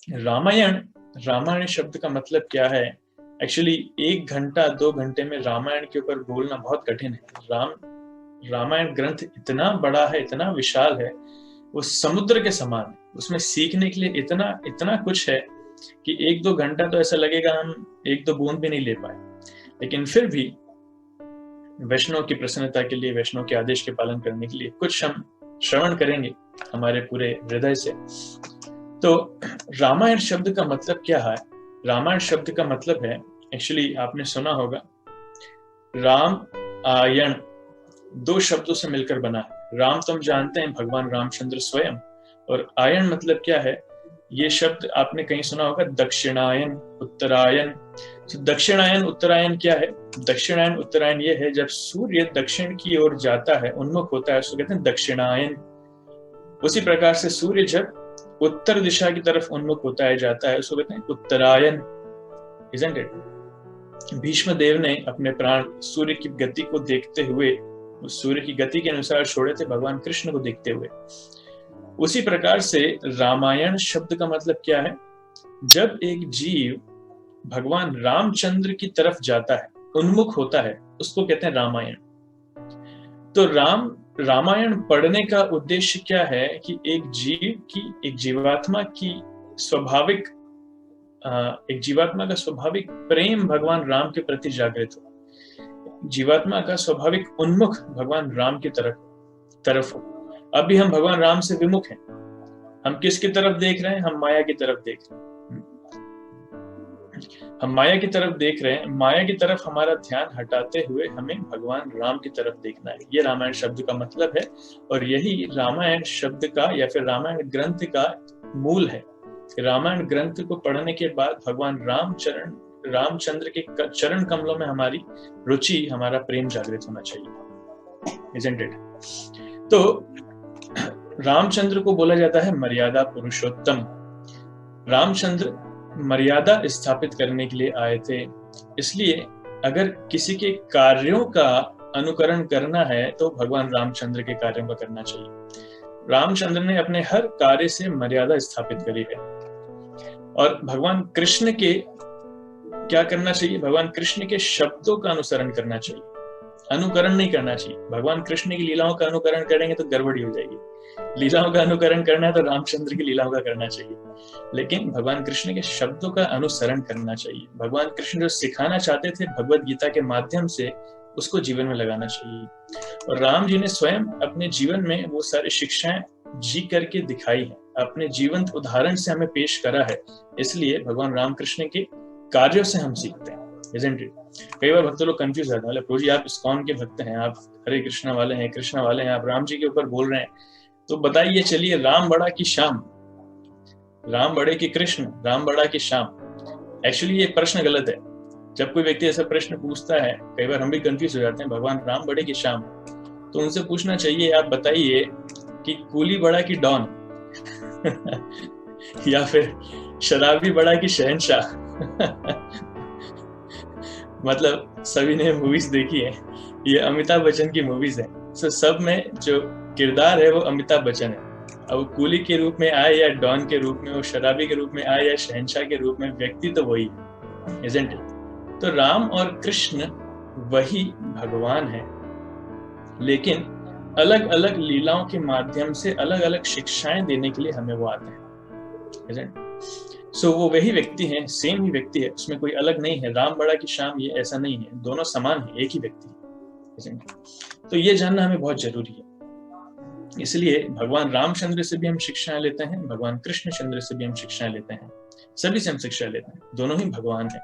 रामायण रामायण शब्द का मतलब क्या है? एक्चुअली 1 घंटा 2 घंटे में रामायण के ऊपर बोलना बहुत कठिन है। रामायण ग्रंथ इतना बड़ा है, इतना विशाल है, वो समुद्र के समान है। उसमें सीखने के लिए इतना इतना कुछ है कि 1-2 घंटा तो ऐसा लगेगा हम 1-2 बूंद भी नहीं ले पाए। लेकिन फिर भी वैष्णव की प्रसन्नता के लिए, वैष्णव के आदेश के पालन करने के लिए कुछ हम श्रवण करेंगे हमारे पूरे हृदय से। तो रामायण शब्द का मतलब क्या है? रामायण शब्द का मतलब है, एक्चुअली आपने सुना होगा, राम आयण 2 शब्दों से मिलकर बना है। राम तो हम जानते हैं भगवान रामचंद्र स्वयं, और आयन मतलब क्या है? ये शब्द आपने कहीं सुना होगा, दक्षिणायन, उत्तरायण। तो दक्षिणायन उत्तरायण क्या है? दक्षिणायन उत्तरायण ये है जब सूर्य दक्षिण की ओर जाता है, उन्मुख होता है, उसको कहते हैं दक्षिणायन। उसी प्रकार से सूर्य जब उत्तर दिशा की तरफ उन्मुख होता है, जाता है, उसको कहते हैं उत्तरायण। Isn't it? भीष्म देव ने अपने प्राण सूर्य की गति को देखते हुए, उस सूर्य की गति के अनुसार छोड़े थे, भगवान कृष्ण को देखते हुए। उसी प्रकार से रामायण शब्द का मतलब क्या है? जब एक जीव भगवान रामचंद्र की तरफ जाता है, उन्मुख होता है, उसको कहते हैं रामायण। तो रामायण पढ़ने का उद्देश्य क्या है कि एक जीवात्मा का स्वाभाविक प्रेम भगवान राम के प्रति जागृत हो, जीवात्मा का स्वाभाविक उन्मुख भगवान राम की तरफ हो। अभी हम भगवान राम से विमुख हैं। हम किसकी तरफ देख रहे हैं? हम माया की तरफ देख रहे हैं। हम माया की तरफ देख रहे हैं। माया की तरफ हमारा ध्यान हटाते हुए हमें भगवान राम की तरफ देखना है। ये रामायण शब्द का मतलब है, और यही रामायण शब्द का या फिर रामायण ग्रंथ का मूल है। रामायण ग्रंथ को पढ़ने के बाद भगवान रामचंद्र के चरण कमलों में हमारी रुचि, हमारा प्रेम जागृत होना चाहिए। Isn't it? तो रामचंद्र को बोला जाता है मर्यादा पुरुषोत्तम। रामचंद्र मर्यादा स्थापित करने के लिए आए थे। इसलिए अगर किसी के कार्यों का अनुकरण करना है तो भगवान रामचंद्र के कार्यों का करना चाहिए। रामचंद्र ने अपने हर कार्य से मर्यादा स्थापित करी है। और भगवान कृष्ण के क्या करना चाहिए? भगवान कृष्ण के शब्दों का अनुसरण करना चाहिए, अनुकरण नहीं करना चाहिए। भगवान कृष्ण की लीलाओं का अनुकरण करेंगे तो गड़बड़ी हो जाएगी। लीलाओं का अनुकरण करना है तो रामचंद्र की लीलाओं का करना चाहिए, लेकिन भगवान कृष्ण के शब्दों का अनुसरण करना चाहिए। भगवान कृष्ण जो सिखाना चाहते थे भगवत गीता के माध्यम से, उसको जीवन में लगाना चाहिए। और राम जी ने स्वयं अपने जीवन में वो सारी शिक्षाएं जी करके दिखाई है, अपने जीवंत उदाहरण से हमें पेश करा है। इसलिए भगवान रामकृष्ण के कार्यों से हम सीखते हैं। Isn't it? कई बार भक्त लोग कंफ्यूज रहते हैं, प्रभु जी आप इस्कॉन के भक्त हैं, आप हरे कृष्णा वाले हैं, कृष्णा वाले हैं, आप राम जी के ऊपर बोल रहे हैं, तो बताइए चलिए, राम बड़ा की श्याम, राम बड़े की कृष्ण, राम बड़ा की श्याम। एक्चुअली ये प्रश्न गलत है। जब कोई व्यक्ति ऐसा प्रश्न पूछता है, कई बार हम भी कंफ्यूज हो जाते हैं, भगवान राम बड़े की श्याम, तो उनसे पूछना चाहिए, आप बताइए कि कूली बड़ा की डॉन या फिर शराबी बड़ा की शहनशाह। मतलब सभी ने मूवीज देखी है, ये अमिताभ बच्चन की मूवीज है। सो सब में जो किरदार है वो अमिताभ बच्चन है। अब वो कूली के रूप में आए या डॉन के रूप में, वो शराबी के रूप में आए या शहनशाह के रूप में, व्यक्ति तो वही है। Isn't it? तो राम और कृष्ण वही भगवान है, लेकिन अलग अलग लीलाओं के माध्यम से अलग अलग शिक्षाएं देने के लिए हमें वो आते हैं। Isn't it? सो वो वही व्यक्ति है, सेम ही व्यक्ति है, उसमें कोई अलग नहीं है। राम बड़ा की श्याम, ये ऐसा नहीं है, दोनों समान है, एक ही व्यक्ति है। तो ये जानना हमें बहुत जरूरी है। इसलिए भगवान रामचंद्र से भी हम शिक्षाएं लेते हैं, भगवान कृष्ण चंद्र से भी हम शिक्षाएं लेते हैं, सभी से हम शिक्षा लेते हैं, दोनों ही भगवान हैं।